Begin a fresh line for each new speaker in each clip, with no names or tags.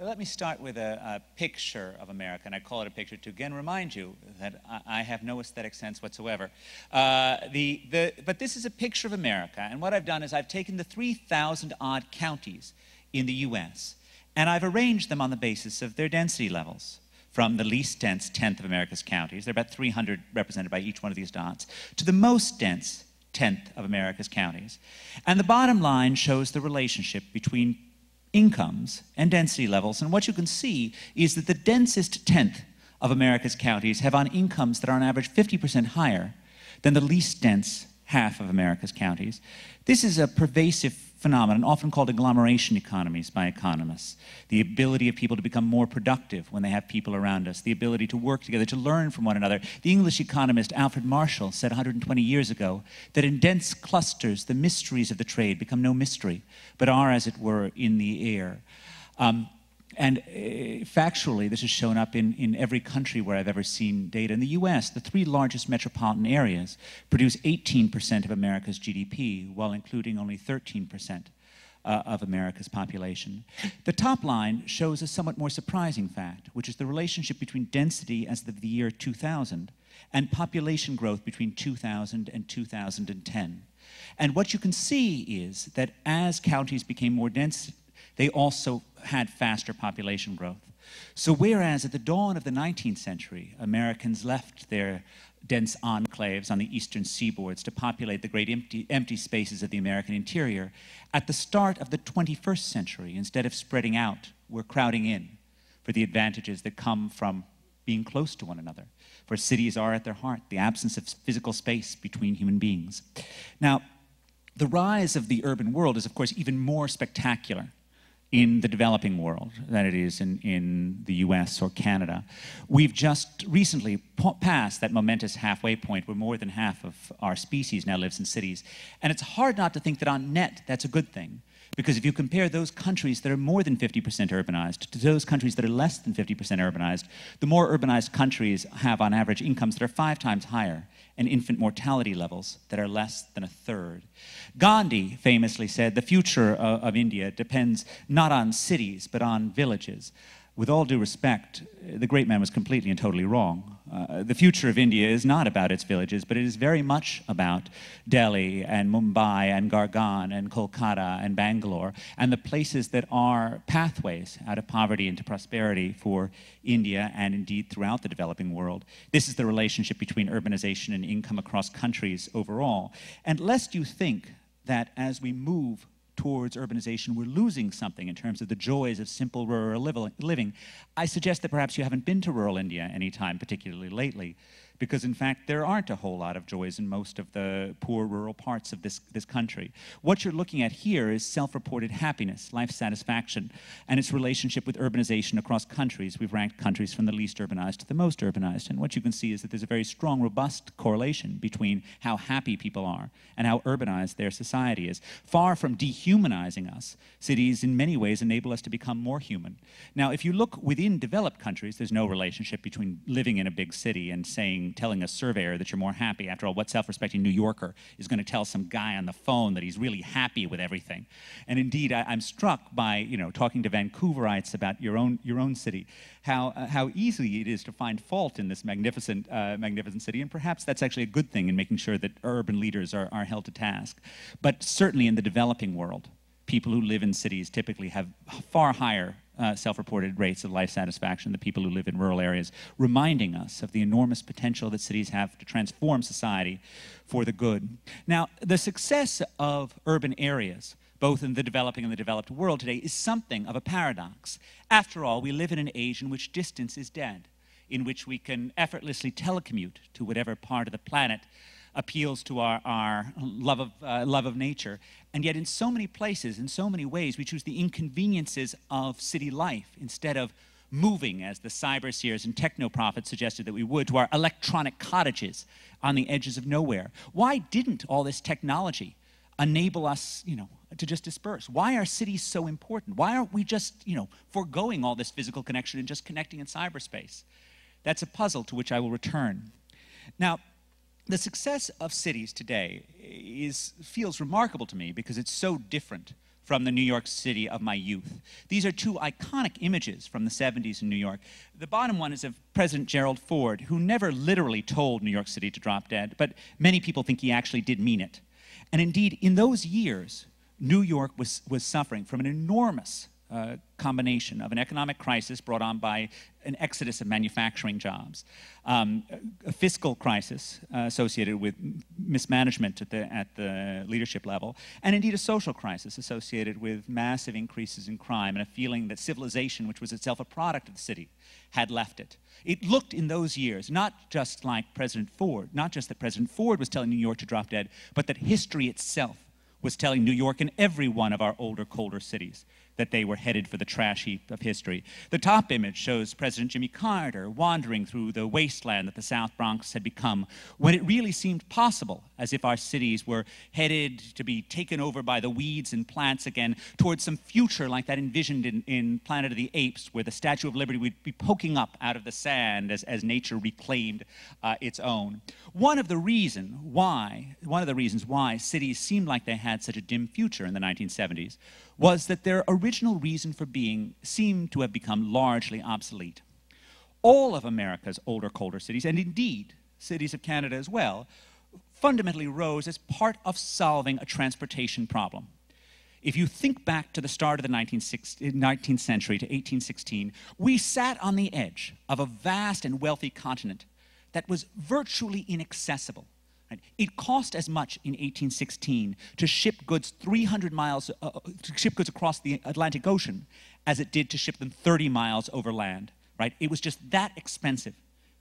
let me start with a picture of America, and I call it a picture to again remind you that I have no aesthetic sense whatsoever. But this is a picture of America, and what I've done is I've taken the 3,000-odd counties in the U.S., and I've arranged them on the basis of their density levels, from the least dense 10th of America's counties, there are about 300 represented by each one of these dots, to the most dense 10th of America's counties. And the bottom line shows the relationship between incomes and density levels. And what you can see is that the densest 10th of America's counties have on incomes that are on average 50% higher than the least dense half of America's counties. This is a pervasive phenomenon, often called agglomeration economies by economists. The ability of people to become more productive when they have people around us, the ability to work together, to learn from one another. The English economist Alfred Marshall said 120 years ago that in dense clusters, the mysteries of the trade become no mystery, but are, as it were, in the air. Factually, this has shown up in every country where I've ever seen data. In the US, the 3 largest metropolitan areas produce 18% of America's GDP, while including only 13% of America's population. The top line shows a somewhat more surprising fact, which is the relationship between density as of the year 2000 and population growth between 2000 and 2010. And what you can see is that as counties became more dense, they also had faster population growth. So whereas at the dawn of the 19th century, Americans left their dense enclaves on the eastern seaboards to populate the great empty spaces of the American interior, at the start of the 21st century, instead of spreading out, we're crowding in for the advantages that come from being close to one another. For cities are at their heart the absence of physical space between human beings. Now, the rise of the urban world is, of course, even more spectacular in the developing world than it is in the US or Canada. We've just recently passed that momentous halfway point where more than half of our species now lives in cities. And it's hard not to think that on net, that's a good thing. Because if you compare those countries that are more than 50% urbanized to those countries that are less than 50% urbanized, the more urbanized countries have on average incomes that are 5 times higher and infant mortality levels that are less than a third. Gandhi famously said, the future of India depends not on cities, but on villages. With all due respect, the great man was completely and totally wrong. The future of India is not about its villages, but it is very much about Delhi and Mumbai and Gargan and Kolkata and Bangalore and the places that are pathways out of poverty into prosperity for India and indeed throughout the developing world. This is the relationship between urbanization and income across countries overall. And lest you think that as we move towards urbanization, we're losing something in terms of the joys of simple rural living, I suggest that perhaps you haven't been to rural India any time, particularly lately, because in fact there aren't a whole lot of joys in most of the poor rural parts of this country. What you're looking at here is self-reported happiness, life satisfaction, and its relationship with urbanization across countries. We've ranked countries from the least urbanized to the most urbanized, and what you can see is that there's a very strong, robust correlation between how happy people are and how urbanized their society is. Far from dehumanizing us, cities in many ways enable us to become more human. Now, if you look within developed countries, there's no relationship between living in a big city and telling a surveyor that you're more happy. After all, what self-respecting New Yorker is going to tell some guy on the phone that he's really happy with everything? And indeed, I'm struck by, talking to Vancouverites about your own city, how easy it is to find fault in this magnificent city, and perhaps that's actually a good thing in making sure that urban leaders are held to task. But certainly in the developing world, people who live in cities typically have far higher self-reported rates of life satisfaction than people who live in rural areas, reminding us of the enormous potential that cities have to transform society for the good. Now, the success of urban areas, both in the developing and the developed world today, is something of a paradox. After all, we live in an age in which distance is dead, in which we can effortlessly telecommute to whatever part of the planet appeals to our love of nature. And yet in so many places, in so many ways, we choose the inconveniences of city life instead of moving, as the cyberseers and techno-prophets suggested that we would, to our electronic cottages on the edges of nowhere. Why didn't all this technology enable us, to just disperse? Why are cities so important? Why aren't we just, foregoing all this physical connection and just connecting in cyberspace? That's a puzzle to which I will return. Now, the success of cities today feels remarkable to me because it's so different from the New York City of my youth. These are two iconic images from the 70s in New York. The bottom one is of President Gerald Ford, who never literally told New York City to drop dead, but many people think he actually did mean it. And indeed, in those years, New York was suffering from an enormous combination of an economic crisis brought on by an exodus of manufacturing jobs, a fiscal crisis associated with mismanagement at the leadership level, and indeed a social crisis associated with massive increases in crime and a feeling that civilization, which was itself a product of the city, had left it. It looked in those years not just like President Ford, not just that President Ford was telling New York to drop dead, but that history itself was telling New York and every one of our older, colder cities that they were headed for the trash heap of history. The top image shows President Jimmy Carter wandering through the wasteland that the South Bronx had become, when it really seemed possible, as if our cities were headed to be taken over by the weeds and plants again, towards some future like that envisioned in Planet of the Apes, where the Statue of Liberty would be poking up out of the sand as nature reclaimed its own. One of the reasons why cities seemed like they had such a dim future in the 1970s was that their original reason for being seemed to have become largely obsolete. All of America's older, colder cities, and indeed cities of Canada as well, fundamentally rose as part of solving a transportation problem. If you think back to the start of the 19th century, to 1816, we sat on the edge of a vast and wealthy continent that was virtually inaccessible. It cost as much in 1816 to ship goods 300 miles, to ship goods across the Atlantic Ocean as it did to ship them 30 miles over land, right? It was just that expensive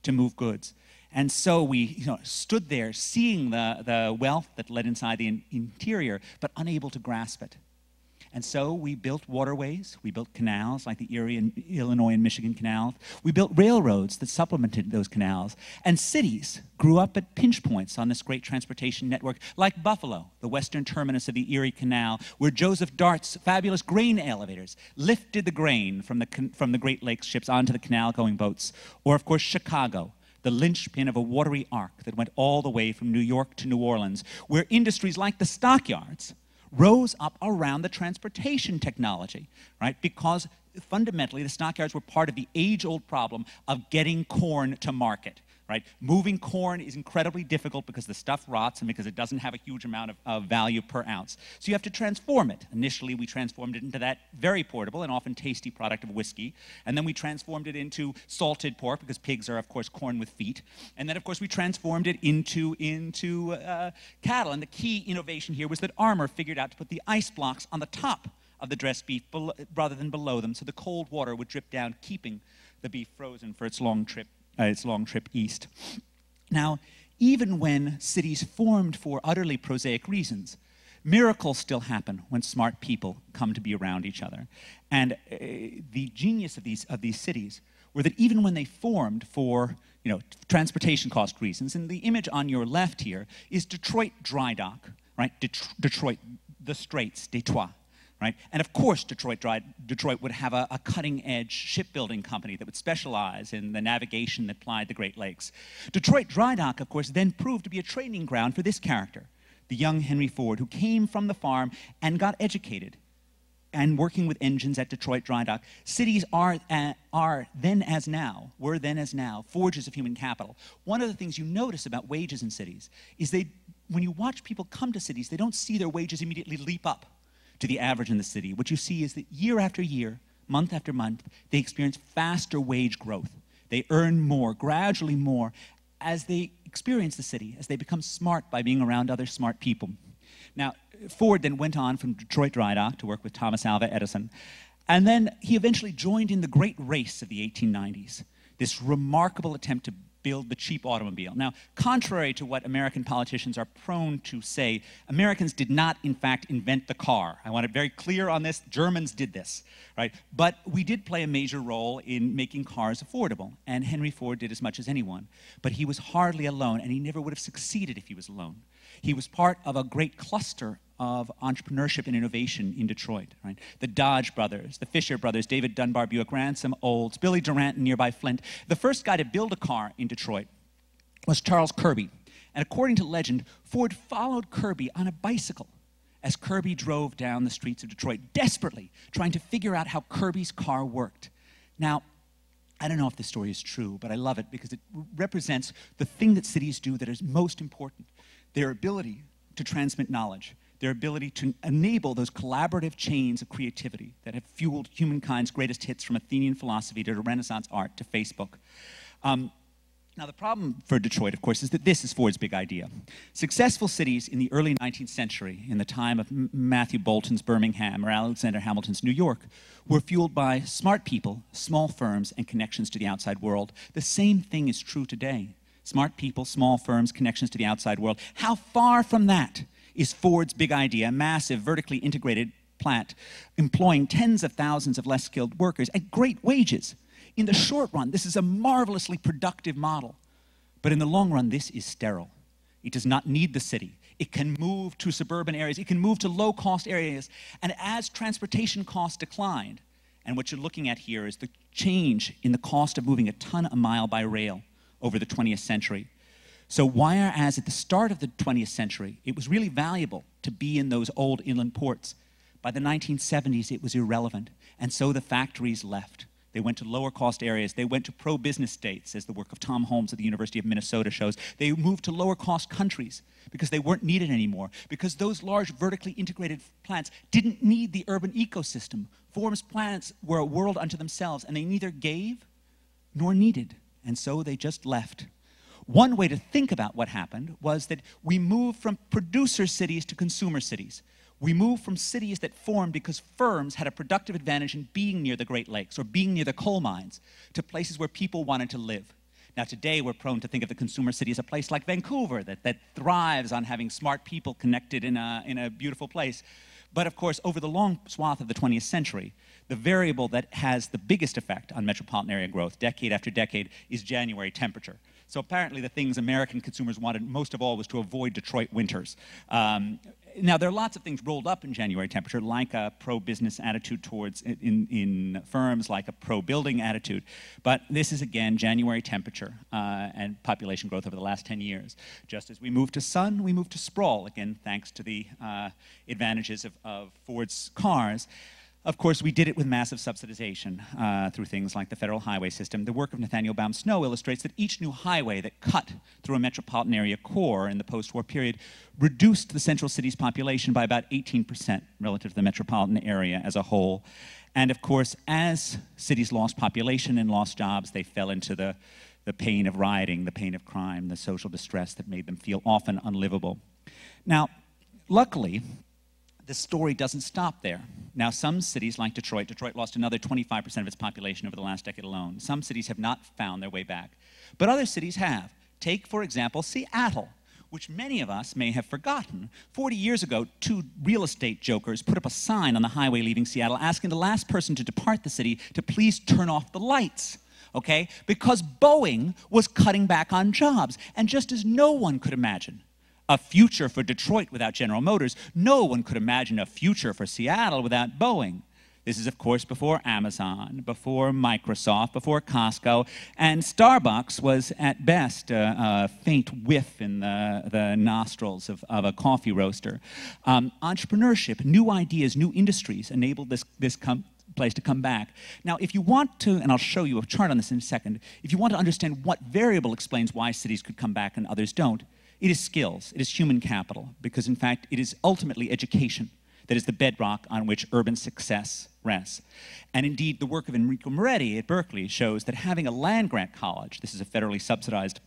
to move goods. And so we stood there seeing the wealth that led inside the interior, but unable to grasp it. And so we built waterways, we built canals like the Erie and Illinois and Michigan canals. We built railroads that supplemented those canals. And cities grew up at pinch points on this great transportation network, like Buffalo, the western terminus of the Erie Canal, where Joseph Dart's fabulous grain elevators lifted the grain from the Great Lakes ships onto the canal-going boats. Or, of course, Chicago, the linchpin of a watery arc that went all the way from New York to New Orleans, where industries like the stockyards rose up around the transportation technology, right? Because fundamentally, the stockyards were part of the age-old problem of getting corn to market, right? Moving corn is incredibly difficult because the stuff rots and because it doesn't have a huge amount of value per ounce. So you have to transform it. Initially, we transformed it into that very portable and often tasty product of whiskey. And then we transformed it into salted pork, because pigs are, of course, corn with feet. And then, of course, we transformed it into cattle. And the key innovation here was that Armour figured out to put the ice blocks on the top of the dressed beef rather than below them, so the cold water would drip down, keeping the beef frozen for its long trip east. Now, even when cities formed for utterly prosaic reasons, miracles still happen when smart people come to be around each other. And the genius of these cities were that even when they formed for transportation cost reasons, and the image on your left here is Detroit Dry Dock, right? Detroit, the Straits, Detroit. Right? And of course, Detroit would have a cutting-edge shipbuilding company that would specialize in the navigation that plied the Great Lakes. Detroit Dry Dock, of course, then proved to be a training ground for this character, the young Henry Ford, who came from the farm and got educated and working with engines at Detroit Dry Dock. Cities were then as now, forges of human capital. One of the things you notice about wages in cities is when you watch people come to cities, they don't see their wages immediately leap up to the average in the city. What you see is that year after year, month after month, they experience faster wage growth. They earn more, gradually more, as they experience the city, as they become smart by being around other smart people. Now, Ford then went on from Detroit Dry Dock to work with Thomas Alva Edison, and then he eventually joined in the great race of the 1890s, this remarkable attempt to build the cheap automobile. Now, contrary to what American politicians are prone to say, Americans did not, in fact, invent the car. I want it very clear on this. Germans did this, right? But we did play a major role in making cars affordable, and Henry Ford did as much as anyone. But he was hardly alone, and he never would have succeeded if he was alone. He was part of a great cluster of entrepreneurship and innovation in Detroit, right? The Dodge brothers, the Fisher brothers, David Dunbar, Buick Ransom, Olds, Billy Durant in nearby Flint. The first guy to build a car in Detroit was Charles Kirby. And according to legend, Ford followed Kirby on a bicycle as Kirby drove down the streets of Detroit, desperately trying to figure out how Kirby's car worked. Now, I don't know if this story is true, but I love it because it represents the thing that cities do that is most important, their ability to transmit knowledge, their ability to enable those collaborative chains of creativity that have fueled humankind's greatest hits, from Athenian philosophy to Renaissance art to Facebook. Now, the problem for Detroit, of course, is that this is Ford's big idea. Successful cities in the early 19th century, in the time of Matthew Boulton's Birmingham or Alexander Hamilton's New York, were fueled by smart people, small firms, and connections to the outside world. The same thing is true today. Smart people, small firms, connections to the outside world. How far from that is Ford's big idea, a massive, vertically integrated plant employing tens of thousands of less skilled workers at great wages? In the short run, this is a marvelously productive model. But in the long run, this is sterile. It does not need the city. It can move to suburban areas. It can move to low-cost areas. And as transportation costs declined, and what you're looking at here is the change in the cost of moving a ton a mile by rail over the 20th century. So whereas at the start of the 20th century, it was really valuable to be in those old inland ports, by the 1970s, it was irrelevant. And so the factories left. They went to lower-cost areas. They went to pro-business states, as the work of Tom Holmes at the University of Minnesota shows. They moved to lower-cost countries because they weren't needed anymore, because those large vertically integrated plants didn't need the urban ecosystem. Ford's plants were a world unto themselves, and they neither gave nor needed, and so they just left. One way to think about what happened was that we moved from producer cities to consumer cities. We moved from cities that formed because firms had a productive advantage in being near the Great Lakes or being near the coal mines, to places where people wanted to live. Now today we're prone to think of the consumer city as a place like Vancouver that thrives on having smart people connected in a beautiful place. But of course, over the long swath of the 20th century, the variable that has the biggest effect on metropolitan area growth, decade after decade, is January temperature. So apparently the things American consumers wanted most of all was to avoid Detroit winters. Now, there are lots of things rolled up in January temperature, like a pro-business attitude towards in firms, like a pro-building attitude. But this is, again, January temperature and population growth over the last 10 years. Just as we move to sun, we move to sprawl, again, thanks to the advantages of Ford's cars. Of course, we did it with massive subsidization through things like the federal highway system. The work of Nathaniel Baum Snow illustrates that each new highway that cut through a metropolitan area core in the post-war period reduced the central city's population by about 18% relative to the metropolitan area as a whole. And of course, as cities lost population and lost jobs, they fell into the pain of rioting, the pain of crime, the social distress that made them feel often unlivable. Now, luckily, the story doesn't stop there. Now, some cities like Detroit lost another 25% of its population over the last decade alone. Some cities have not found their way back, but other cities have. Take, for example, Seattle, which many of us may have forgotten. 40 years ago, two real estate jokers put up a sign on the highway leaving Seattle asking the last person to depart the city to please turn off the lights. Okay? Because Boeing was cutting back on jobs, and just as no one could imagine a future for Detroit without General Motors, no one could imagine a future for Seattle without Boeing. This is, of course, before Amazon, before Microsoft, before Costco, and Starbucks was, at best, a faint whiff in the nostrils of a coffee roaster. Entrepreneurship, new ideas, new industries enabled this place to come back. Now, if you want to, and I'll show you a chart on this in a second, if you want to understand what variable explains why cities could come back and others don't, it is skills, it is human capital, because in fact it is ultimately education that is the bedrock on which urban success rests. And indeed, the work of Enrico Moretti at Berkeley shows that having a land-grant college, this is a federally subsidized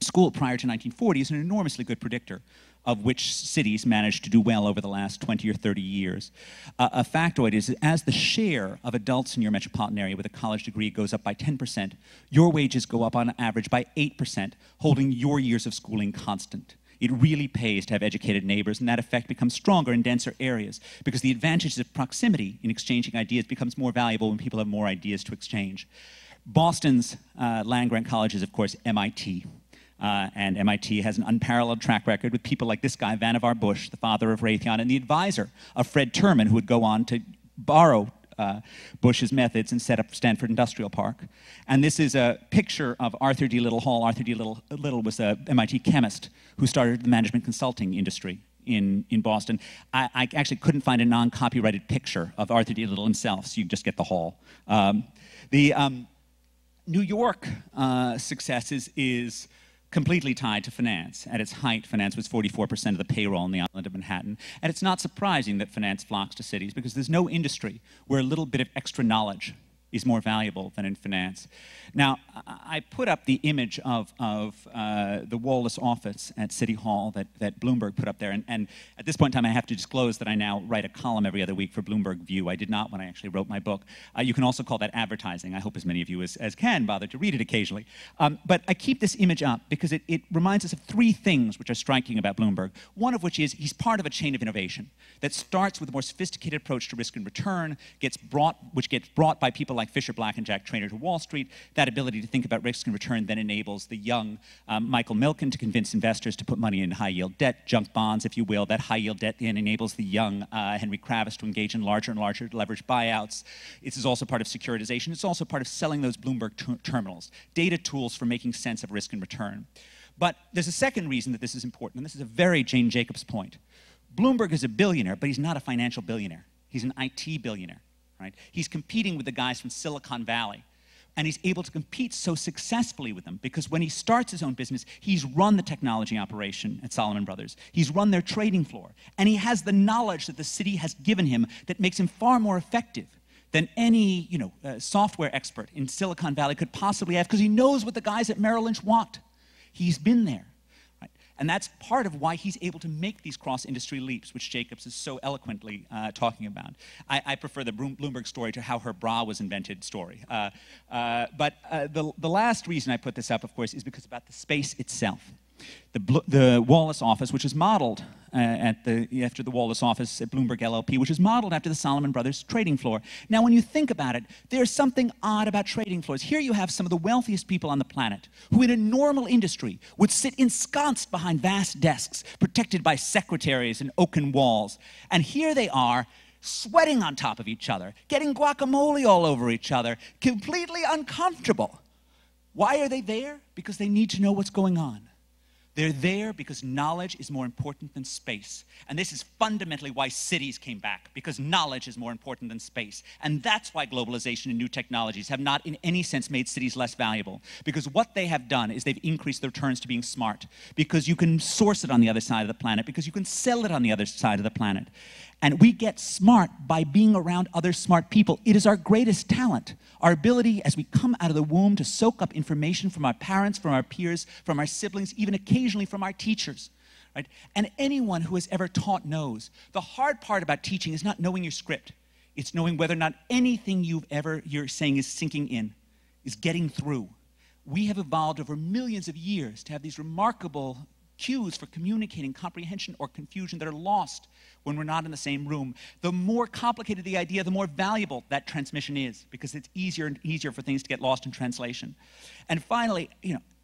school prior to 1940, is an enormously good predictor of which cities managed to do well over the last 20 or 30 years. A factoid is that as the share of adults in your metropolitan area with a college degree goes up by 10%, your wages go up on average by 8%, holding your years of schooling constant. It really pays to have educated neighbors, and that effect becomes stronger in denser areas because the advantages of proximity in exchanging ideas becomes more valuable when people have more ideas to exchange. Boston's land-grant college is, of course, MIT. And MIT has an unparalleled track record with people like this guy, Vannevar Bush, the father of Raytheon, and the advisor of Fred Terman, who would go on to borrow Bush's methods and set up Stanford Industrial Park. And this is a picture of Arthur D. Little Hall. Arthur D. Little was an MIT chemist who started the management consulting industry in Boston. I actually couldn't find a non-copyrighted picture of Arthur D. Little himself, so you just get the whole. New York success is completely tied to finance. At its height, finance was 44% of the payroll in the island of Manhattan. And it's not surprising that finance flocks to cities because there's no industry where a little bit of extra knowledge is more valuable than in finance. Now, I put up the image of the Wallace office at City Hall that Bloomberg put up there. And at this point in time, I have to disclose that I now write a column every other week for Bloomberg View. I did not when I actually wrote my book. You can also call that advertising. I hope as many of you as can bother to read it occasionally. But I keep this image up because it reminds us of three things which are striking about Bloomberg. One of which is he's part of a chain of innovation that starts with a more sophisticated approach to risk and return, which gets brought by people like Fisher Black and Jack Traynor to Wall Street. That ability to think about risk and return then enables the young Michael Milken to convince investors to put money in high-yield debt, junk bonds, if you will. That high-yield debt then enables the young Henry Kravis to engage in larger and larger leveraged buyouts. This is also part of securitization. It's also part of selling those Bloomberg terminals, data tools for making sense of risk and return. But there's a second reason that this is important, and this is a very Jane Jacobs point. Bloomberg is a billionaire, but he's not a financial billionaire. He's an IT billionaire. Right? He's competing with the guys from Silicon Valley. And he's able to compete so successfully with them because when he starts his own business, he's run the technology operation at Salomon Brothers. He's run their trading floor. And he has the knowledge that the city has given him that makes him far more effective than any software expert in Silicon Valley could possibly have because he knows what the guys at Merrill Lynch want. He's been there. And that's part of why he's able to make these cross-industry leaps, which Jacobs is so eloquently talking about. I prefer the Bloomberg story to how her bra was invented story. But the last reason I put this up, of course, is because about the space itself. The Wallace office, which is modeled after the Wallace office at Bloomberg LLP, which is modeled after the Salomon Brothers trading floor. Now, when you think about it, there's something odd about trading floors. Here you have some of the wealthiest people on the planet who in a normal industry would sit ensconced behind vast desks protected by secretaries and oaken walls. And here they are sweating on top of each other, getting guacamole all over each other, completely uncomfortable. Why are they there? Because they need to know what's going on. They're there because knowledge is more important than space. And this is fundamentally why cities came back, because knowledge is more important than space. And that's why globalization and new technologies have not in any sense made cities less valuable. Because what they have done is they've increased their returns to being smart. Because you can source it on the other side of the planet. Because you can sell it on the other side of the planet. And we get smart by being around other smart people. It is our greatest talent. Our ability as we come out of the womb to soak up information from our parents, from our peers, from our siblings, even occasionally from our teachers. Right? And anyone who has ever taught knows the hard part about teaching is not knowing your script. It's knowing whether or not anything you're saying is sinking in, is getting through. We have evolved over millions of years to have these remarkable cues for communicating comprehension or confusion that are lost when we're not in the same room. The more complicated the idea, the more valuable that transmission is, because it's easier and easier for things to get lost in translation. And finally,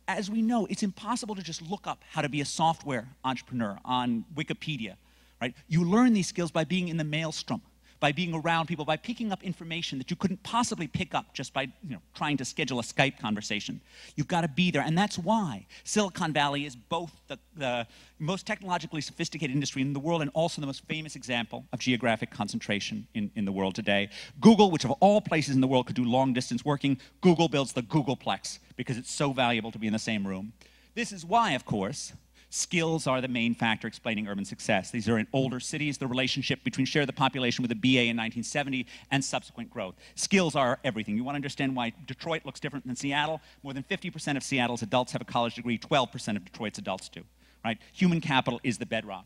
as we know, it's impossible to just look up how to be a software entrepreneur on Wikipedia, right? You learn these skills by being in the maelstrom, by being around people, by picking up information that you couldn't possibly pick up just by trying to schedule a Skype conversation. You've got to be there, and that's why Silicon Valley is both the most technologically sophisticated industry in the world and also the most famous example of geographic concentration in the world today. Google, which of all places in the world could do long-distance working, Google builds the Googleplex because it's so valuable to be in the same room. This is why, of course, skills are the main factor explaining urban success. These are in older cities, the relationship between share of the population with a BA in 1970 and subsequent growth. Skills are everything. You want to understand why Detroit looks different than Seattle? More than 50% of Seattle's adults have a college degree, 12% of Detroit's adults do. Right? Human capital is the bedrock.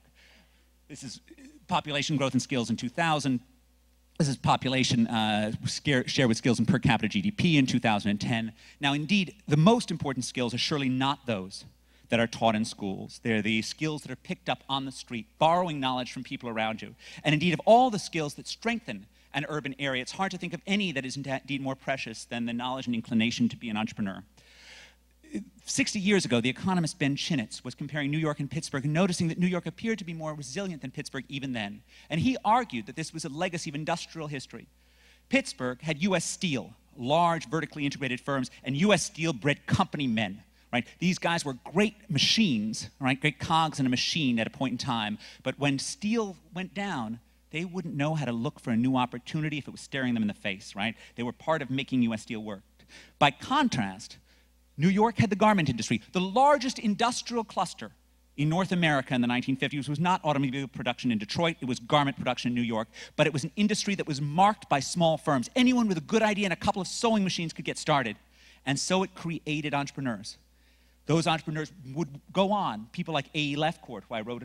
This is population growth and skills in 2000. This is population share with skills in per capita GDP in 2010. Now, indeed, the most important skills are surely not those that are taught in schools. They're the skills that are picked up on the street, borrowing knowledge from people around you. And indeed, of all the skills that strengthen an urban area, it's hard to think of any that is indeed more precious than the knowledge and inclination to be an entrepreneur. 60 years ago, the economist Ben Chinitz was comparing New York and Pittsburgh and noticing that New York appeared to be more resilient than Pittsburgh even then. And he argued that this was a legacy of industrial history. Pittsburgh had U.S. Steel, large vertically integrated firms, and U.S. Steel bred company men. right? These guys were great machines, right? Great cogs in a machine at a point in time. But when steel went down, they wouldn't know how to look for a new opportunity if it was staring them in the face, right? They were part of making U.S. steel work. By contrast, New York had the garment industry. The largest industrial cluster in North America in the 1950s was not automobile production in Detroit, it was garment production in New York, but it was an industry that was marked by small firms. Anyone with a good idea and a couple of sewing machines could get started. And so it created entrepreneurs. Those entrepreneurs would go on, people like A.E. Lefcourt, who I wrote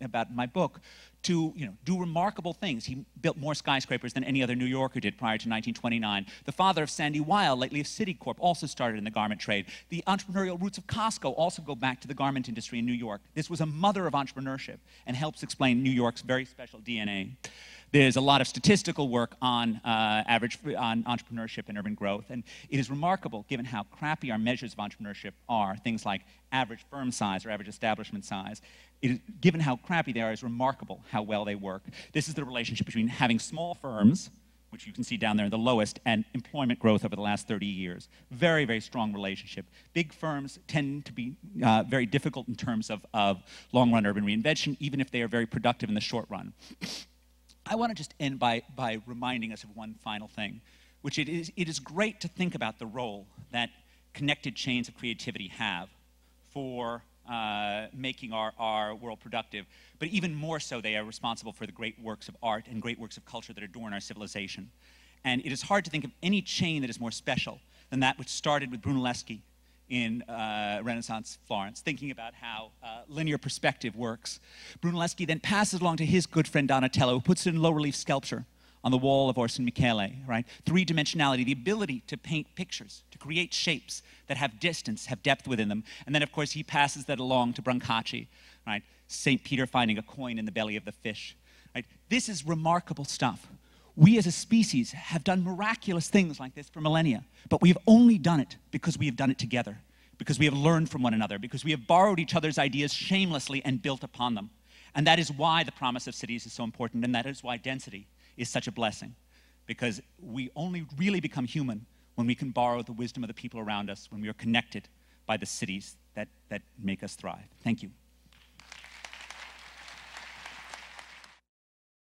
about in my book, to do remarkable things. He built more skyscrapers than any other New Yorker did prior to 1929. The father of Sandy Weil, lately of Citicorp, also started in the garment trade. The entrepreneurial roots of Costco also go back to the garment industry in New York. This was a mother of entrepreneurship and helps explain New York's very special DNA. There's a lot of statistical work on entrepreneurship and urban growth, and it is remarkable, given how crappy our measures of entrepreneurship are, things like average firm size or average establishment size. Given how crappy they are, it's remarkable how well they work. This is the relationship between having small firms, which you can see down there, the lowest, and employment growth over the last 30 years. Very, very strong relationship. Big firms tend to be very difficult in terms of long-run urban reinvention, even if they are very productive in the short run. I want to just end by reminding us of one final thing, which it is great to think about the role that connected chains of creativity have for making our world productive, but even more so they are responsible for the great works of art and great works of culture that adorn our civilization. And it is hard to think of any chain that is more special than that which started with Brunelleschi in Renaissance Florence, thinking about how linear perspective works. Brunelleschi then passes along to his good friend Donatello, who puts it in low-relief sculpture on the wall of Orson Michele, right? Three-dimensionality, the ability to paint pictures, to create shapes that have distance, have depth within them. And then, of course, he passes that along to Brancacci, right? St. Peter finding a coin in the belly of the fish, right? This is remarkable stuff. We as a species have done miraculous things like this for millennia, but we have only done it because we have done it together, because we have learned from one another, because we have borrowed each other's ideas shamelessly and built upon them. And that is why the promise of cities is so important, and that is why density is such a blessing, because we only really become human when we can borrow the wisdom of the people around us, when we are connected by the cities that make us thrive. Thank you.